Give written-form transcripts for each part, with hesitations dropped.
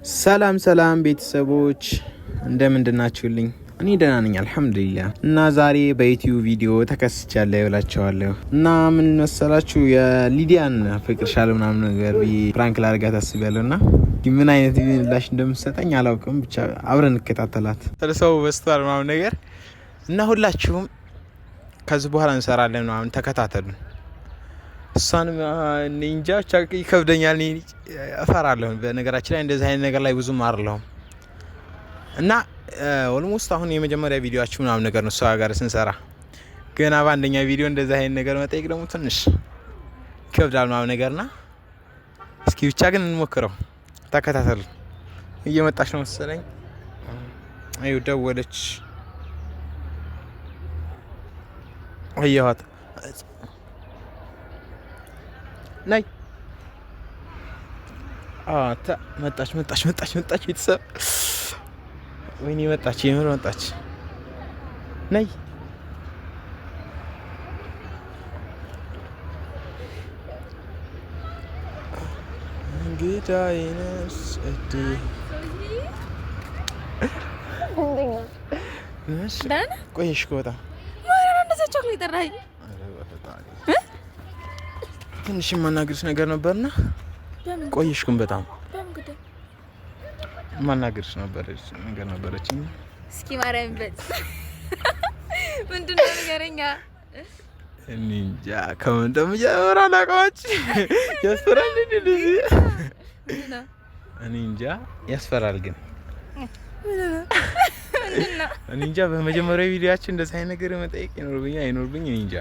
ሰላም ቤተሰቦች እንደምንድናችሁልኝ? እኔ ደህና ነኝ አልሐምዱሊላህ። እና ዛሬ በዩቲዩብ ቪዲዮ ተከስቻለሁ እላችኋለሁ። እና ምን መሰላችሁ የሊዲያን ፍቅር ሻለ ምናምን ነገር ፕራንክ ላደርጋት አስቤያለሁና ምን አይነት ምላሽ እንደምትሰጠኝ አላውቅም። ብቻ አብረን እንከታተላት። ተለሰው በስቷል ምናምን ነገር እና ሁላችሁም ከዚህ በኋላ እንሰራለን ምናምን ተከታተሉ። እሷንም እንጃ ቻቂ ከብደኛል እፈራለሁ። በነገራችን ላይ እንደዚህ አይነት ነገር ላይ ብዙም አይደለሁም እና ኦልሞስት አሁን የመጀመሪያ ቪዲዮአችን ምናምን ነገር ነው እሷ ጋር ስንሰራ ገና በአንደኛ ቪዲዮ እንደዚህ አይነት ነገር መጠየቅ ደግሞ ትንሽ ይከብዳል ምናምን ነገርና እስኪ ብቻ ግን እንሞክረው። ተከታተሉ። እየመጣች ነው መሰለኝ። አዩ ደወለች። አያዋት ናይ መጣች ቤተሰብ ወይኔ መጣች፣ የምር መጣች። ናይ እንግዳ ይነስ እዲ ቆየሽ ከወጣ ትንሽ የማናግርሽ ነገር ነበርና ቆየሽ ግን በጣም ማናገርሽ ነገር ነበረችኝ። እስኪ ማርያም በል ምንድነው ነገረኛ? እኔ እንጃ ከምን እንደምጀምር አላውቅም። ያስፈራል እንደዚህ እኔ እንጃ ያስፈራል። ግን እኔ እንጃ በመጀመሪያው ቪዲዮአችን እንደዚህ አይነት ነገር መጠየቅ አይኖርብኝ እኔ እንጃ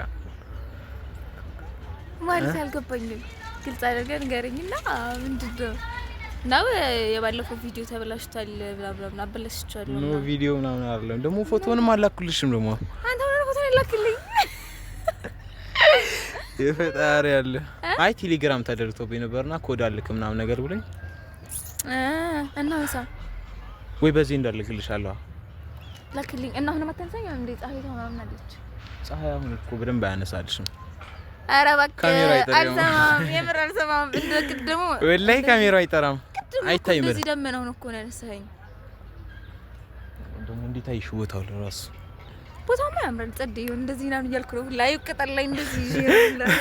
ማለት አልገባኝም። ግልጽ አድርገህ ንገረኝና ምንድነው ነው የባለፈው ቪዲዮ ተበላሽቷል ብላ አበላሽቻለሁ ነው ቪዲዮ ምናምን አይደለም። ደግሞ ፎቶውንም አላኩልሽም። ደግሞ አንተ ወደ ፎቶ ላክልኝ የፈጣሪ ያለ አይ ቴሌግራም ተደርቶብኝ ነበርና ኮድ አልክ ምናምን ነገር ብለኝ እና ወሳ ወይ በዚህ እንዳልክልሻለሁ ላክልኝ እና አሁን ማተንሳኝ እንዴ ፀሐይ ምናምን አለች። ፀሐይ አሁን እኮ በደንብ አያነሳልሽም። አረ በቃ አልሰማም፣ የምር አልሰማም። እንደቅድሙ ወላሂ ካሜራው አይጠራም አይታይም። እንደዚህ ደመናው ነው እኮ ነው ያነሳኝ። ደግሞ እንዴት አይሽ ቦታው ለራሱ ቦታው ያምራል። ጸዴ ይሁን እንደዚህ ነው እያልኩ ነው ላይ ቅጠል ላይ እንደዚህ ይላል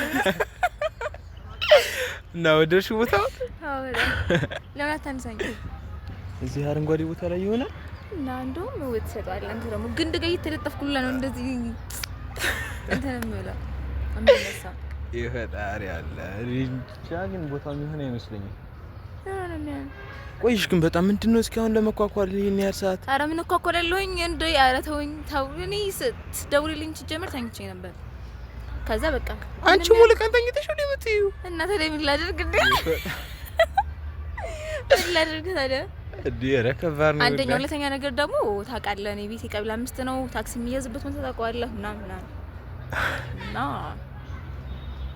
ነው ወደሽ ቦታው። አዎ ለምን አታነሳኝ? እዚህ አረንጓዴ ቦታ ላይ ይሆናል እና እንደውም ነው ወጥቷል። አንተ ደግሞ ግንድ ጋር እየተለጠፍኩላ ነው እንደዚህ እንትን ነው አመለሳ ይፈጣሪ ያለ ልጅ ግን ቦታው የሚሆን አይመስለኝም። ቆይሽ ግን በጣም ምንድነው እስካሁን ለመኳኳል ይሄን ያህል ሰዓት? አረ ምን እኳኳላለሁኝ እንዴ? አረ ተውኝ ተው። እኔ ስትደውልልኝ ጀመር ተኝቼ ነበር። ከዛ በቃ አንቺ ሙሉ ቀን ተኝተሽ ወደ ምትዩ እና ታዲያ ምን ላድርግ እንዴ? ምን ላድርግ ታዲያ እንዴ? ረከባር ነው። አንደኛ ሁለተኛ ነገር ደግሞ ታውቃለህ እኔ ቤቴ ቀብላ 5 ነው። ታክሲ የሚያዝበት ምን ታውቀዋለህ ምናምን እና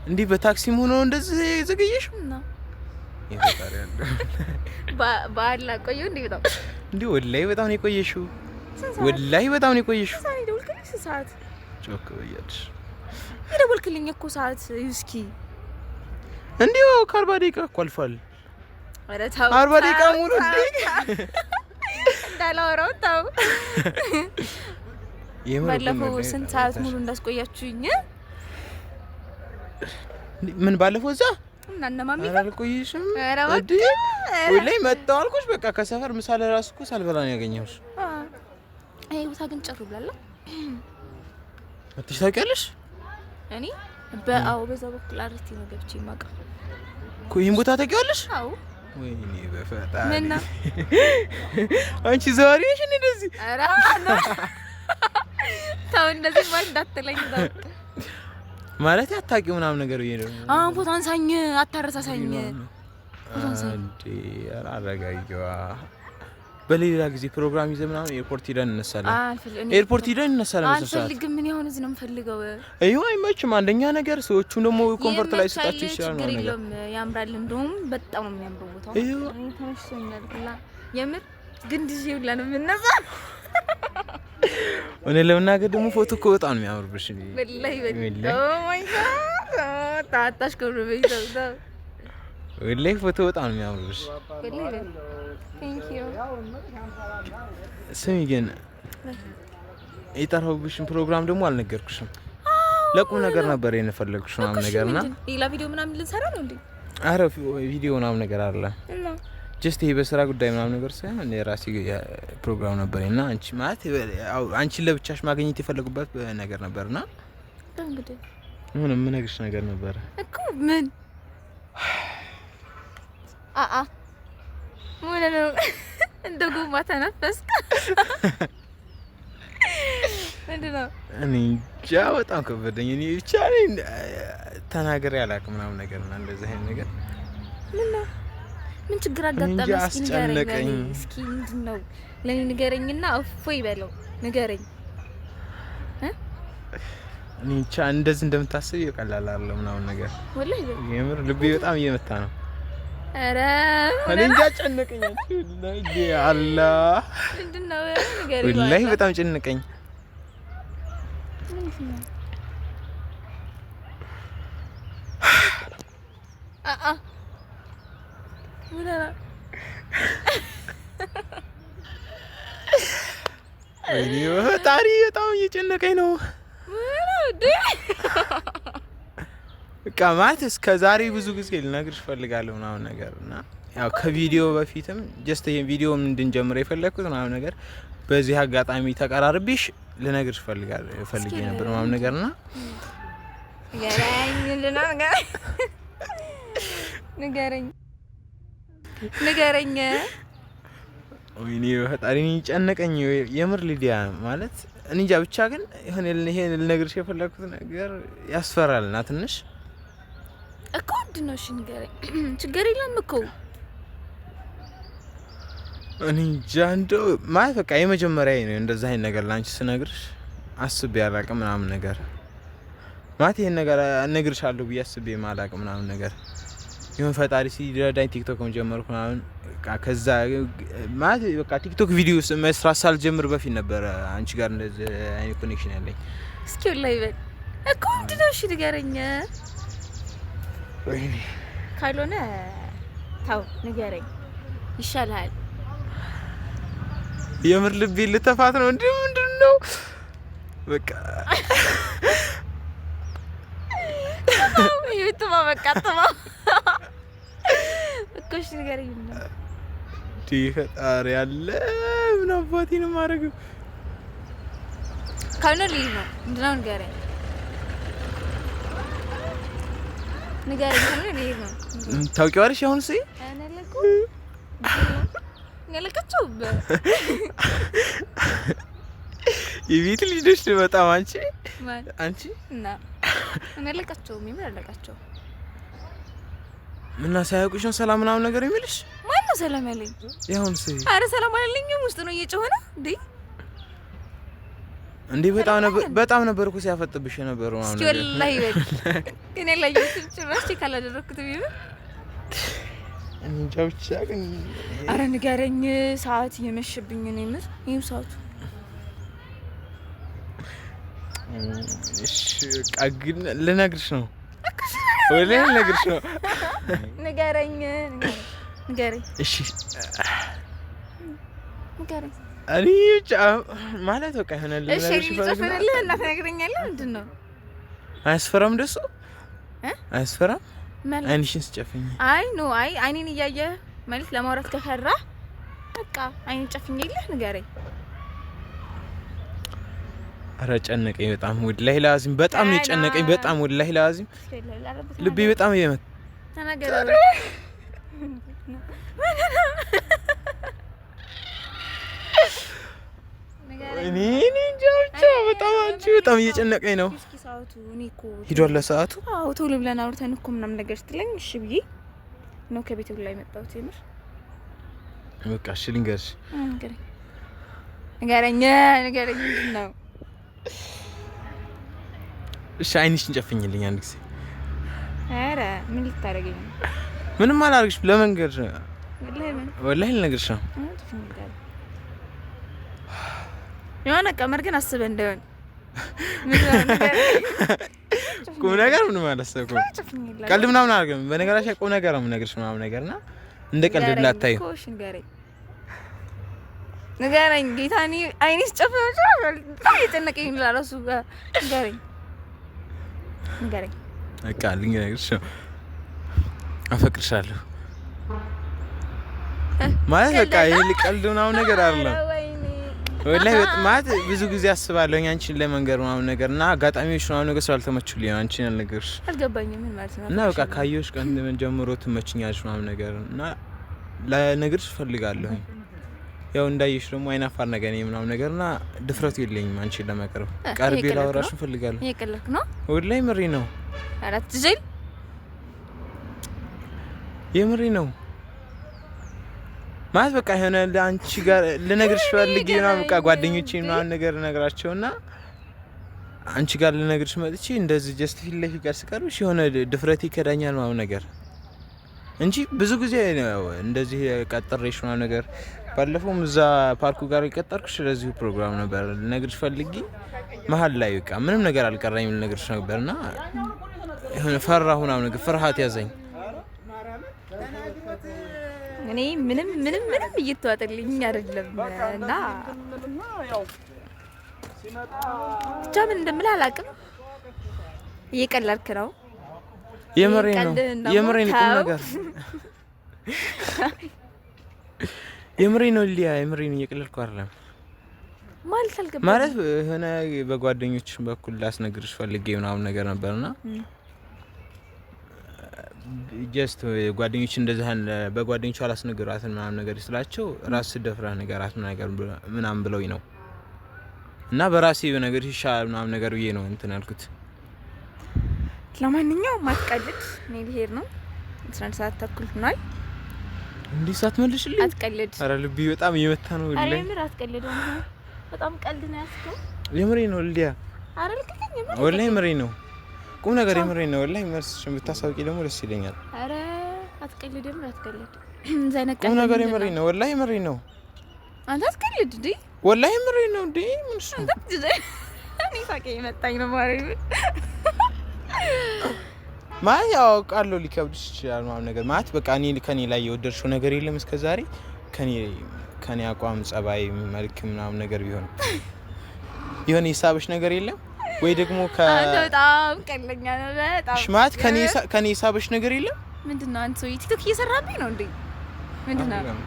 እንዴ በታክሲም ሆኖ እንደዚህ ዘገየሽ እና ይፈጣሪ ያለ ባላ ቆዩ እንዴ? በጣም እንዴ ወላሂ በጣም ነው የቆየሽው። ወላሂ በጣም ነው የቆየሽው። ሳኒ ደውልክልኝ ሰዓት ጮክ በያለሽ ደውልክልኝ እኮ ሰዓት እስኪ እንዴው 40 ደቂቃ እኮ አልፏል። ኧረ ተው 40 ደቂቃ ሙሉ እንዴ እንዳላወራው ተው። ባለፈው ስንት ሰዓት ሙሉ እንዳስቆያችሁኝ? ምን ባለፈው እዛ እና ማሚ አልቆይሽም? እዲ ወላሂ መጣሁ አልኩሽ። በቃ ከሰፈር ምሳ ለራሱ እኮ ሳልበላ ነው ያገኘሁሽ። አይ ቦታ ግን ጭር ብላላ አትሽ ታውቂያለሽ? እኔ በአው በዛ በኩል አርቲ ነው ገብቼ ማቀ እኮ ይሄን ቦታ ታውቂያለሽ? አው ወይኔ በፈጣሪ ምንና አንቺ ዘዋሪ ነሽ እንደዚህ? ኧረ ታው እንደዚህ ማለት እንዳትለኝ ነው ማለት ያታቂው ምናምን ነገር ይሄ ነው። ፎቶ አንሳኝ አታረሳሳኝ። ፎቶ አንሳኝ እንዴ አረጋጊዋ። በሌላ ጊዜ ፕሮግራም ይዘህ ምናምን ኤርፖርት ሄደን እንነሳለን። ኤርፖርት ሄደን እንነሳለን። አልፈልግም። ምን ይሆን እዚህ ነው የምፈልገው። አይው አይመችም። አንደኛ ነገር ሰዎቹም ደግሞ ኮምፎርት ላይ ስጣችሁ ይችላል ነው ነገር ያምራል። እንደውም በጣም ነው የሚያምረው ቦታው። ተነሽቶኛል ብላ የምር ግን ዲጂ ብላ ነው የምነሳ። እኔ ለምናገር ደግሞ ፎቶ እኮ በጣም ነው የሚያምርብሽ። ወላሂ ኦ ማይ ጋድ ታታሽ ከብሩ በይተው ወላሂ ፎቶ በጣም ነው የሚያምርብሽ። ቴንክ ዩ። ስሚ ግን የጠራሁብሽን ፕሮግራም ደግሞ አልነገርኩሽም። ለቁም ነገር ነበር የፈለግኩሽ ምናምን ነገርና ሌላ ቪዲዮ ምናምን ልንሰራ ነው እንዴ? አረ ቪዲዮ ምናምን ነገር አለ እና ጀስት ይሄ በስራ ጉዳይ ምናምን ነገር ሳይሆን የራሴ ፕሮግራም ነበር እና አንቺ ማለት አንቺን ለብቻሽ ማግኘት የፈለጉበት ነገር ነበርና እንግዲህ ምንም የምነግርሽ ነገር ነበር እኮ ምን ምን ነው እንደ ጎማ ተነፈስክ? ምንድነው? እኔ እንጃ በጣም ከበደኝ። እኔ ብቻ ተናግሬ አላውቅም ምናምን ነገር እና እንደዚህ አይነት ነገር ምን ችግር አጋጠመ? እስኪ ምንድነው ለኔ ንገረኝና እፎይ በለው ንገረኝ። እኔ ብቻ እንደዚህ እንደምታስብ ይቀላል አይደለም ምናምን ነገር ወላሂ የምር ልቤ በጣም እየመታ ነው። አረ እኔ እንጃ ጨነቀኝ። ለዲ አላህ ምንድነው ንገረኝ። ወላሂ በጣም ጨነቀኝ። እኔ ታሪ በጣም እየጨነቀኝ ነው። በቃ ማለት እስከ ዛሬ ብዙ ጊዜ ልነግርሽ ፈልጋለሁ ምናምን ነገር እና ያው ከቪዲዮ በፊትም ጀስት ይሄን ቪዲዮ እንድንጀምር የፈለኩት ምናምን ነገር በዚህ አጋጣሚ ተቀራርብሽ ልነግርሽ ፈልጌ ነበር ምናምን ነገርና ንገረኝ። ወይኔ ፈጣሪ ጨነቀኝ የምር ሊዲያ ማለት እንጃ ብቻ ግን ይሄን ልነግርሽ የፈለኩት ነገር ያስፈራልና ትንሽ እኮ ምንድነው? እሺ ንገረኝ። ችግር የለም እኮ እኔ እንጃ እንደው ማለት በቃ የመጀመሪያዬ ነው እንደዛ አይነት ነገር ላንቺ ስነግርሽ አስቤ አላውቅም ምናምን ነገር ማለት ይሄን ነገር እነግርሻለሁ ብዬ አስቤ ማላውቅ ምናምን ነገር ይሁን ፈጣሪ ሲረዳኝ ቲክቶክም ጀመርኩ ምናምን በቃ ከዛ ማለት በቃ ቲክቶክ ቪዲዮ መስራት ሳልጀምር በፊት ነበር አንቺ ጋር እንደዚህ አይነት ኮኔክሽን ያለኝ። እስኪ ወላሂ በል እኮ ምንድነው? እሺ ንገረኝ። ወይኔ ካልሆነ ታው ንገረኝ ይሻላል። የምር ልቤ ልተፋት ነው እንዴ? ምንድነው? በቃ ይውጥማ በቃ ተማ እኮ እሺ ንገረኝ። ፈጣሪ ያለ ምን አባቴ ነው ማረገው? ካልሆነ ልይ ነው ምንድነው? ንገረኝ ካልሆነ ልይ ነው። ታውቂዋለሽ አሁን እኔ ነለከቸው የቤት ልጅ ነሽ በጣም አንቺ እና ነለከቸው የሚመለከቸው ምንና ሳያውቁሽ ነው ሰላም ምናምን ነገር የሚልሽ? ማን ነው ሰላም ያለኝ? ይሁን አረ ሰላም አላለኝም። ውስጥ ነው እየጮኸ ነው እንዴ በጣም ነበር እኮ ሲያፈጥብሽ የነበረው ማለት ነው። ወላሂ እኔ ላይ ጭራሽ ካላደረኩት ቢሆን እንጃ ብቻ ግን አረ ንገረኝ። ሰዓት እየመሸብኝ ነው የምር ይሄው ሰዓቱ። እሺ በቃ ግን ልነግርሽ ነው ወላሂ ልነግርሽ ነው። ንገረኝ። እሺ ንገረኝ። እኔ ብቻ ማለት በቃ የሆነ ልነግርሽ ፈልጋለሁ እና ትነግረኛለህ። ምንድነው? አያስፈራም? ደሱ አያስፈራም? አይንሽን ስጨፍኝ አይ ኖ አይ አይኔን እያየህ ማለት ለማውራት ከፈራህ በቃ አይኔን ጨፍኝልህ ንገረኝ። አረ ጨነቀኝ በጣም ወላሂ ላዚም በጣም ነው ጨነቀኝ በጣም ወላሂ ላዚም ልቤ በጣም እየመታ ተናገረ። እኔ እንጃ ብቻ በጣም አንቺ በጣም እየጨነቀኝ ነው። እስኪ ሰዓቱ እኔ እኮ ሂዷል ለሰዓቱ። አዎ ቶሎ ብለን አውርተን እኮ ምናምን ነገር ስትለኝ እሺ ብዬ ነው ከቤት ላይ መጣሁት። የምር በቃ እሺ ልንገርሽ። ንገረኝ ምንድን ነው? እሺ አይንሽን ጨፍኝልኝ አንድ ጊዜ። አረ ምን ልታረገኝ? ምንም አላርግሽ ለመንገር ወላሂ ልነግርሽ ነው። የሆነ ቀመር ግን አስበህ እንደሆነ ምን ቁም ነገር ምን ማለት ነው? ቀልድ ምናምን አድርገን በነገራችን ቁም ነገር ነው የምነግርሽ ምናምን ነገርና እንደ ቀልድ ላታዩ ንገረኝ ጌታኒ አይኔስ ጨፈነች በጣም የጨነቀኝ ለራሱ ንገረኝ በቃ ልንገርሽ አፈቅርሻለሁ ማለት በቃ ይሄ ቀልድ ምናምን ነገር አይደለም ወላሂ ማለት ብዙ ጊዜ አስባለሁ አንቺን ለመንገር ምናምን ነገርና አጋጣሚዎች ምናምን ነገር ስላልተመቹልኝ ነው አንቺን አልነገርሽ አልገባኝም ምን ማለት ነው እና በቃ ካየሁሽ ቀን ጀምሮ ትመችኛለሽ ምናምን ነገር እና ለነገርሽ ፈልጋለሁ ያው እንዳይሽ ደግሞ አይናፋር ነገር ነኝ ምናምን ነገርና ድፍረቱ የለኝም አንቺን ለመቅረብ ቀርቤ ላወራሽ ፈልጋለሁ እየቀለድክ ነው ወላሂ ምሪ ነው አራት ጅል የምሪ ነው ማለት በቃ የሆነ አንቺ ጋር ልነግርሽ ፈልጌ ነው በቃ ጓደኞቼን ምናምን ነገር ነግራቸውና አንቺ ጋር ልነግርሽ መጥቼ እንደዚህ ጀስት ፊት ለፊት ጋር ስቀርብሽ የሆነ ድፍረቴ ይከዳኛል ምናምን ነገር እንጂ ብዙ ጊዜ እንደዚህ ቀጥሬሽ ምናምን ነገር ባለፈው እዛ ፓርኩ ጋር የቀጠርኩሽ ለዚሁ ፕሮግራም ነበር ልነግርሽ ፈልጌ መሀል ላይ በቃ ምንም ነገር አልቀረኝም ልነግርሽ ነበርና የሆነ ፈራሁ ምናምን ነገር ፍርሃት ያዘኝ እኔ ምንም እየተዋጠልኝ አይደለም እና ብቻ ምን እንደምልህ አላውቅም እየቀለድክ ነው የምሬን ቁም ነገር የምሬን ነው ሊያ የምሬን እየቀለድኩ አይደለም ማለት አልገባም ማለት ሆነ በጓደኞች በኩል ላስነግርሽ ፈልጌ ምናምን ነገር ነበርና ጀስት ጓደኞች እንደዛ በጓደኞች አላስነግራት ምናምን ነገር ስላቸው ራስ ደፍረህ ነገራት ምናምን ብለውኝ ነው እና በራሴ በነገር ይሻል ምናምን ነገር ብዬ ነው እንትን ያልኩት ለማንኛውም አትቀልድ እኔ ልሄድ ነው 11 ሰዓት ተኩል ሆኗል እንዴ ሳትመልሽልኝ አትቀልድ ኧረ ልቤ በጣም እየመታ ነው አረ ምር አትቀልድ በጣም ቀልድ ነው ያስከው የምሬ ነው ልዲያ አረ ልክልኝ ወላሂ የምሬ ነው ቁም ነገር የምሬ ነው ወላሂ መልስሽን ብታሳውቂ ደግሞ ደስ ይለኛል አረ አትቀልድ ዘይነቀ ቁም ነገር የምሬ ነው ወላሂ የምሬ ነው አንተ አትቀልድ እንዴ ወላሂ የምሬ ነው እንዴ ምንሽ እኔ ሳቄ መጣኝ ነው ማሪም ማለት ያው ቃሉ ሊከብድሽ ይችላል ማለት ነገር ማለት በቃ እኔ ከኔ ላይ የወደድሽው ነገር የለም እስከዛሬ ከኔ አቋም ጸባይ መልክ ምናምን ነገር ቢሆን ይሆን ሂሳብሽ ነገር የለም ወይ ደግሞ አንተ በጣም ቀለኛ ነው በጣም ሽማት ከኔ ሂሳብሽ ነገር የለም ምንድነው አንተ ወይ ቲክቶክ እየሰራብኝ ነው እንዴ ምንድነው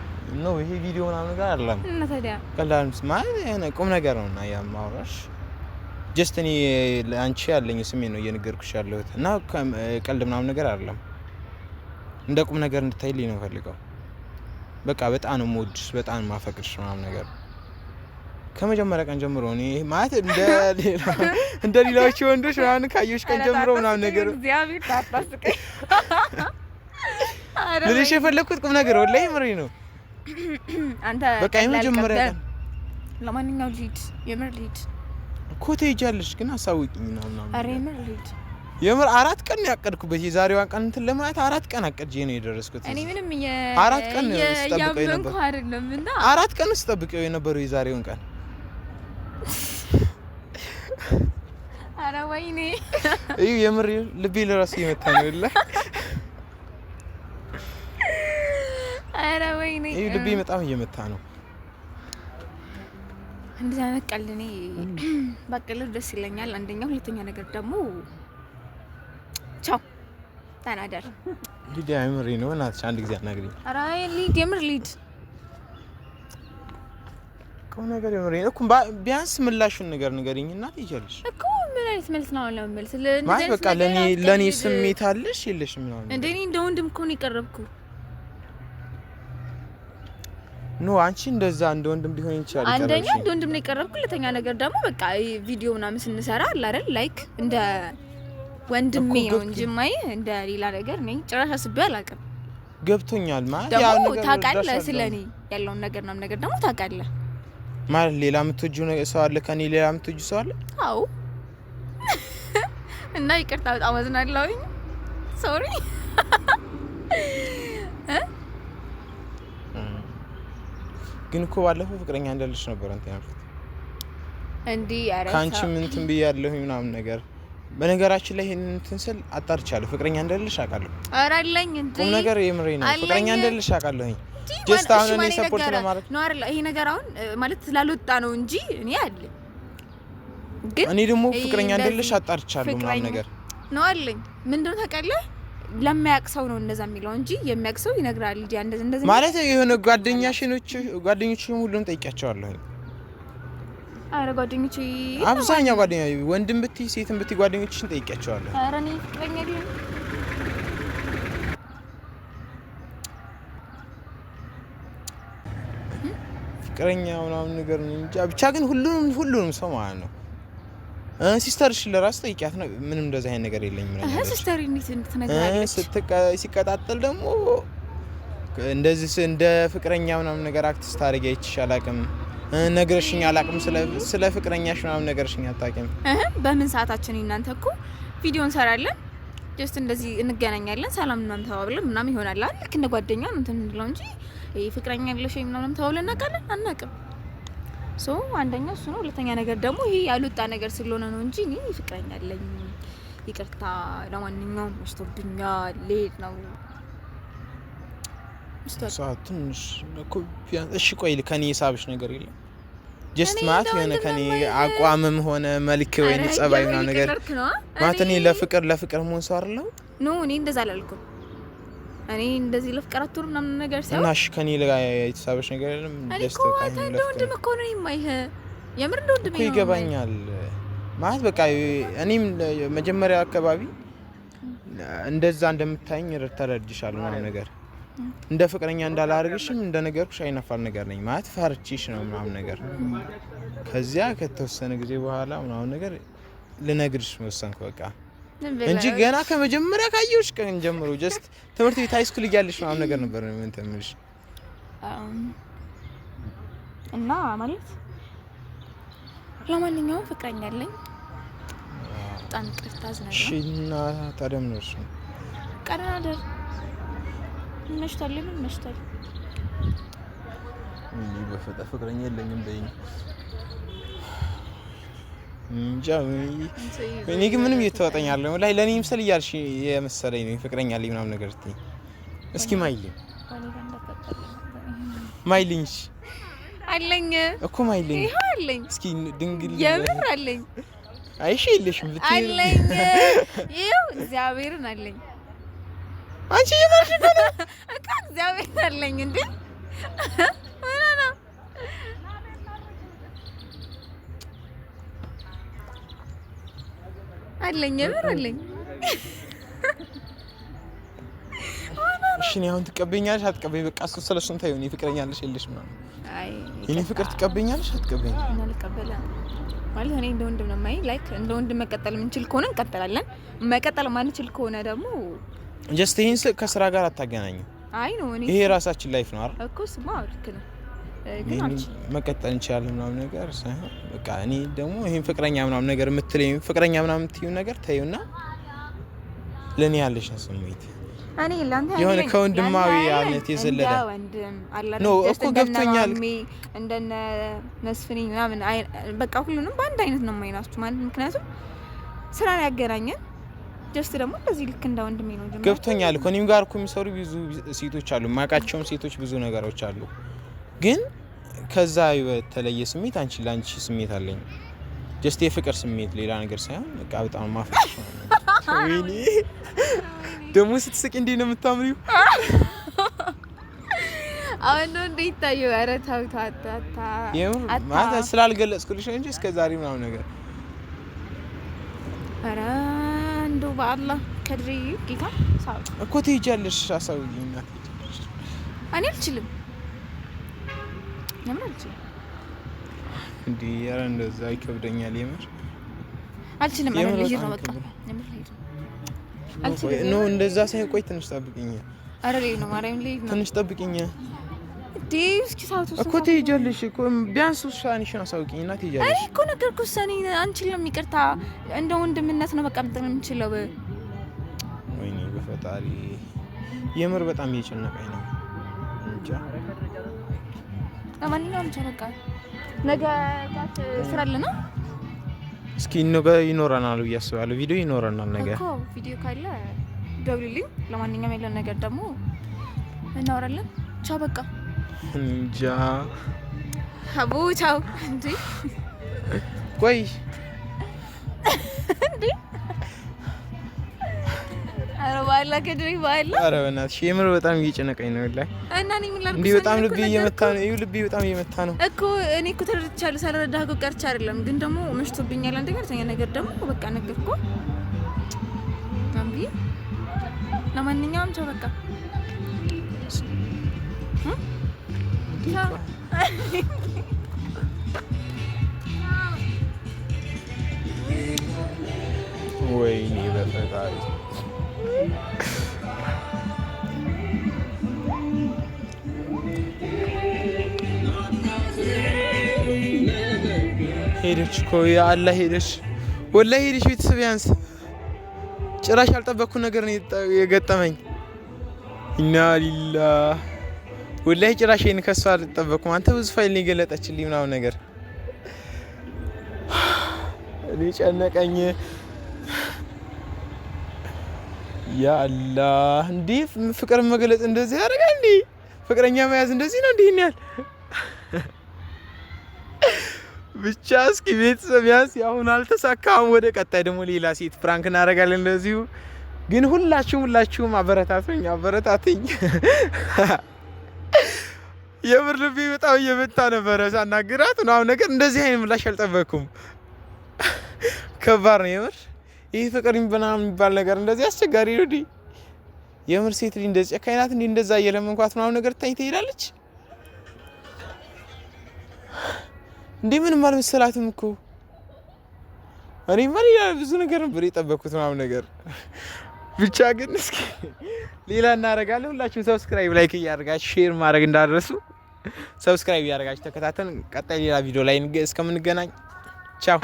ነው ይሄ ቪዲዮ ምናምን ነገር አይደለም እና ታዲያ ቀላል ማለት የሆነ ቁም ነገር ነውና ያማውራሽ ጀስት እኔ አንቺ ያለኝ ስሜት ነው እየነገርኩሽ ያለሁት እና ቀልድ ምናምን ነገር አይደለም እንደ ቁም ነገር እንድታይልኝ ነው ፈልገው በቃ በጣም ነው የምወድሽ በጣም ማፈቅርሽ ምናምን ነገር ከመጀመሪያ ቀን ጀምሮ እኔ ማለት እንደ ሌላዎች ወንዶች ምናምን ካየሁሽ ቀን ጀምሮ ምናምን ነገር እግዚአብሔር ታጣስቀኝ ልልሽ የፈለኩት ቁም ነገር ወላሂ ምሬ ነው አንተ በቃ የመጀመሪያ ቀን ለማንኛውም ልሂድ የምር ልሂድ እኮ ትሄጃለሽ ግን አሳውቂኝ ምናምን አረ የምር ልሂድ የምር 4 ቀን ያቀድኩበት የዛሬዋን ቀን እንትን ለማለት 4 ቀን አቀድጄ ነው የደረስኩት እኔ ምንም 4 ቀን ስጠብቀው ነበር አይደለምና 4 ቀን ስጠብቀው የነበረው የዛሬውን ቀን አረ ወይኔ እዩ የምር ልቤ ለራሱ እየመታ ነው ይላ አረ ወይኔ እዩ ልቤ በጣም እየመታ ነው እንደዛ ነቀል እኔ ባቀለል ደስ ይለኛል አንደኛ ሁለተኛ ነገር ደግሞ ቻው ታናደር ሊዲያ የምር ነው እናትሽ አንድ ጊዜ አናግሪኝ አረ ሊድ የምር ሊድ ቆም ነገር የምር ነው እኮ ቢያንስ ምላሹን ንገሪኝ እናት ይቻልሽ እኮ ምን አይነት መልስ ነው ለምን መልስ ማለት በቃ ለኔ ስሜት አለሽ የለሽም ነው እንደኔ እንደ ወንድም እኮ ነው የቀረብኩ ኖ አንቺ እንደዛ እንደ ወንድም ሊሆን ይችላል አንደኛ እንደ ወንድም ነው የቀረብኩ ሁለተኛ ነገር ደግሞ በቃ ቪዲዮ ምናምን ስንሰራ አለ አይደል ላይክ እንደ ወንድሜ ነው እንጂ ማይ እንደ ሌላ ነገር ነኝ ጭራሽ አስቤ አላውቅም ገብቶኛል ማለት ያ ነገር ታውቃለህ ስለኔ ያለውን ነገር ነው ነገር ደግሞ ታውቃለህ ማለት ሌላ የምትወጂው ሰው አለ ከኔ ሌላ የምትወጂው ሰው አለ አዎ እና ይቅርታ በጣም አዝናለሁኝ ሶሪ ግን እኮ ባለፈው ፍቅረኛ እንዳለሽ ነበር አንተ ያልኩት እንዴ ያረሳ ካንቺ ምን እንትን ብያለሁ ምናምን ነገር በነገራችን ላይ ይሄንን ትንስል አጣርቻለሁ። ፍቅረኛ እንደሌለሽ አውቃለሁ። ኧረ አለኝ እንዴ ቁም ነገር የምሬ ነው። ፍቅረኛ እንደሌለሽ አውቃለሁ። ጀስት አሁን እኔ ሰፖርት ለማድረግ ነው አይደል? ይሄ ነገር አሁን ማለት ስላልወጣ ነው እንጂ እኔ አለኝ። ግን እኔ ደግሞ ፍቅረኛ እንደሌለሽ አጣርቻለሁ ምናምን ነገር ነው አለኝ። ምንድነው ታውቃለህ? ለማያውቅ ሰው ነው እንደዛ የሚለው እንጂ የሚያውቅ ሰው ይነግራል። ሊዲያ እንደዚህ ማለት የሆነ ጓደኞችሽን ሁሉም ጠይቂያቸዋለሁ። አረ ጓደኞቼ አብዛኛው ጓደኛ ወንድም ብትይ ሴትም ብትይ ጓደኞችሽን ጠይቂያቸዋለሁ። አረ እኔ ፍቅረኛ አይደለም ፍቅረኛ ምናምን ነገር ነው እንጂ ብቻ ግን ሁሉንም ሰው ማለት ነው። ሲስተርሽ ለራስ ጠይቂያት ነው። ምንም እንደዛ አይነት ነገር የለኝም ማለት ሲስተር እንዴት እንትነግራለች? ሲቀጣጠል ደግሞ እንደዚህ እንደ ፍቅረኛ ምናምን ነገር አክት ስታደርጊ አይቻላቅም። ነገርሽኝ አላቅም ስለ ፍቅረኛሽ ምናምን ነገርሽኝ አታውቂም። በምን ሰዓታችን እናንተ እኮ ቪዲዮ እንሰራለን ጀስት እንደዚህ እንገናኛለን ሰላም ምናምን ተባብለን ምናምን ይሆናል አይደል? ልክ እንደ ጓደኛ ነው እንትን እንለው እንጂ ፍቅረኛ ያለሽ ምናምን ተባብለን እናውቃለን አናውቅም። ሶ አንደኛ እሱ ነው። ሁለተኛ ነገር ደግሞ ይሄ ያልወጣ ነገር ስለሆነ ነው እንጂ እኔ ፍቅረኛ አለኝ። ይቅርታ ለማንኛውም ወስቶብኛል ልሄድ ነው። ትንሽ እሺ ቆይ ከኔ የሳብሽ ነገር የለም ጀስት ማለት የሆነ ከኔ አቋምም ሆነ መልክ ወይ ጸባይ ምናምን ነገር ማለት እኔ ለፍቅር መሆን ሰው አይደለም። ኖ እኔ እንደዛ አላልኩም። እኔ እንደዚህ ለፍቅር አትወር ምናምን ነገር ሳይሆን እናሽ ከኔ ላይ የተሳበሽ ነገር የለም። ጀስት ከኔ ወንድም እኮ ነው የማይህ የምር ወንድም ነው ይገባኛል። ማለት በቃ እኔም መጀመሪያ አካባቢ እንደዛ እንደምታይኝ ተረድሻለሁ ምናምን ነገር እንደ ፍቅረኛ እንዳላርግሽም እንደ ነገርኩሽ አይነፋል ነገር ነኝ ማለት ፈርቺሽ ነው ምናምን ነገር። ከዚያ ከተወሰነ ጊዜ በኋላ ምናምን ነገር ልነግርሽ ወሰንኩ በቃ እንጂ ገና ከመጀመሪያ ካየሁሽ ቀን ጀምሮ ጀስት ትምህርት ቤት ሃይ ስኩል እያለሽ ምናምን ነገር ነበር ነው እንትምልሽ እና ማለት ለማንኛውም ፍቅረኛ አለኝ። በጣም ቅርታ አዝናለሁ። እሺ እና ታዲያ ምን ነው ቀናደር መሽታለኝ መሽታል እንዴ በፈጣ ፍቅረኛ የለኝም በይኝ እንጃ። እኔ ግን ምንም እየተወጣኛለሁ ላይ ለኔ ምሰል እያልሽ የመሰለኝ ነው ፍቅረኛ አለኝ ምናምን ነገር ትይ። እስኪ ማይልኝ አለኝ እኮ ማይልኝ አለኝ። እስኪ ድንግል የምር አለኝ። አይሽ የለሽም ብትይ አለኝ። ይኸው እግዚአብሔርን አለኝ። አንቺ የማርሽ ነው እኮ እግዚአብሔር አለኝ እንዴ ወራና አለኝ የምር አለኝ። እሺ ነው አሁን ትቀበኛለሽ አትቀበይ? በቃ እሱ ስለሱን ታዩ ነው ፍቅረኛለሽ የለሽ ምናምን። አይ እኔ ፍቅር ትቀበኛለሽ አትቀበኝ? እና ልቀበላ ማለት እኔ እንደ ወንድም ነው ማይ ላይክ እንደ ወንድም መቀጠል የምንችል ከሆነ እንቀጥላለን። መቀጠል ማንችል ከሆነ ደግሞ ጀስት ይሄን ከስራ ጋር አታገናኙ። አይ ነው እኔ ይሄ ራሳችን ላይፍ ነው አይደል? እኮ ስማ ልክ ነው ግን አንቺ መቀጠል እንችላለን ምናምን ነገር ሳይሆን በቃ እኔ ደግሞ ይሄን ፍቅረኛ ምናምን ነገር የምትለኝ ፍቅረኛ ምናምን የምትይው ነገር ታዩና ለኔ ያለሽ ስሜት እኔ ላንተ የሆነ ከወንድማዊ አይነት የዘለለ ወንድም አላ ነው እኮ ገብቶኛል። እንደነ መስፍኔ ምናምን በቃ ሁሉንም በአንድ አይነት ነው የማይናችሁ ማለት ምክንያቱም ስራ ያገናኘን ጀስት ደግሞ እንደዚህ ልክ እንደ ወንድሜ ነው ጀመረ። ገብቶኛል እኮ እኔም ጋር እኮ የሚሰሩ ብዙ ሴቶች አሉ፣ ማቃቸውም ሴቶች ብዙ ነገሮች አሉ። ግን ከዛ የተለየ ስሜት ላንቺ ስሜት አለኝ። ጀስት የፍቅር ስሜት ሌላ ነገር ሳይሆን በቃ በጣም ማፍቀር ነው። ወይኔ ደግሞ ስትስቂ እንዴ ነው የምታምሪው? አሁን ነው እንዴ ይታየው? ኧረ ታው ታታ ማለት ስላልገለጽኩልሽ እንጂ እስከዛሬ ምናምን ነገር ኧረ እንደው በአላህ ከድሪ ጌታ ሳው እኮ ትሄጃለሽ። አሳውቂኝና ትሄጃለሽ። እኔ አልችልም ለምን አልችልም እንዴ? ኧረ እንደዛ ይከብደኛል የምር አልችልም። እኔ ልጅ ነው በቃ የምር ልጅ አልችልም። ኖ እንደዛ ሳይሆን ቆይ ትንሽ ጠብቂኝ። ኧረ ልጅ ነው ማርያም ልጅ ነው። ትንሽ ጠብቂኝ እንዴ እስኪ ሳውቱ እኮ ትሄጃለሽ እኮ ቢያንስ ውሳኔሽን አሳውቂኝና ትሄጃለሽ። እኔ እኮ ነገርኩሽ እኔ አንችልም። ይቅርታ እንደ ወንድምነት ነው በቃ እንትን የምንችለው። ወይኔ በፈጣሪ የምር በጣም እየጨነቀኝ ነው እንጃ። ለማንኛውም በቃ ነገ ጋር ስራ አለና እስኪ ይኖረናል ብዬ አስባለሁ። ቪዲዮ ይኖረናል ነገር እኮ ቪዲዮ ካለ ደውልልኝ። ለማንኛውም ያለውን ነገር ደግሞ እናወራለን። ቻው በቃ እንጃ አቡ ቻው። እንዴ ቆይ እንዴ አረ ባላ ከድሪ ባላ አረ በእናትሽ የምር በጣም እየጨነቀኝ ነው ላይ እና እኔ ምን ላድርግ? እንዴ በጣም ልቤ እየመታ ነው። ይኸው ልቤ በጣም እየመታ ነው እኮ እኔ እኮ ተረድቻለሁ። ሳልረዳህ እኮ ቀርቼ አይደለም፣ ግን ደግሞ መሽቶብኛል። አንተ ጋር ተኛ ነገር ደግሞ በቃ ነገርኩ። ታምቢ ለማንኛውም ቻው በቃ ወይኔ በፈጣሪ ሄደች እኮ ያአላህ ሄደች፣ ወላሂ ሄደች። ቤተሰብ ያንስ ጭራሽ ያልጠበቅኩ ነገር ነው የገጠመኝ። ኢና ሊላህ ወላሂ ጭራሽ ይሄን ከሷ አልጠበቅኩም። አንተ ብዙ ፋይል ነው የገለጠችልኝ ምናምን ነገር እኔ ጨነቀኝ። ያ አላህ እንዴ ፍቅር መግለጽ እንደዚህ ያደርጋል እንዴ? ፍቅረኛ መያዝ እንደዚህ ነው እንዴ? ይኛል ብቻ እስኪ ቤተሰብ ያንስ ያሁን አልተሳካም። ወደ ቀጣይ ደግሞ ሌላ ሴት ፍራንክ እናደርጋለን እንደዚሁ። ግን ሁላችሁም አበረታቱኝ። የምር ልቤ በጣም እየመታ ነበረ ሳናግራት ነው ነገር እንደዚህ አይነት ምላሽ አልጠበቅኩም። ከባድ ነው የምር። ይህ ፍቅር የሚባል ነገር እንደዚህ አስቸጋሪ ነው። የምር ሴት ልጅ እንደዚህ ጨካኝ ናት። እንደዛ እየለመንኳት ምናምን ነገር ትሄዳለች እንዴ? ምንም አልመሰላትም እኮ። እኔማ ሌላ ብዙ ነገር ነበር የጠበቅኩት ምናምን ነገር። ብቻ ግን እስኪ ሌላ እናደርጋለን። ሁላችሁም ሰብስክራይብ፣ ላይክ እያደረጋችሁ ሼር ማድረግ እንዳደረሱ። ሰብስክራይብ እያደረጋችሁ ተከታተልን። ቀጣይ ሌላ ቪዲዮ ላይ እስከምንገናኝ ቻው።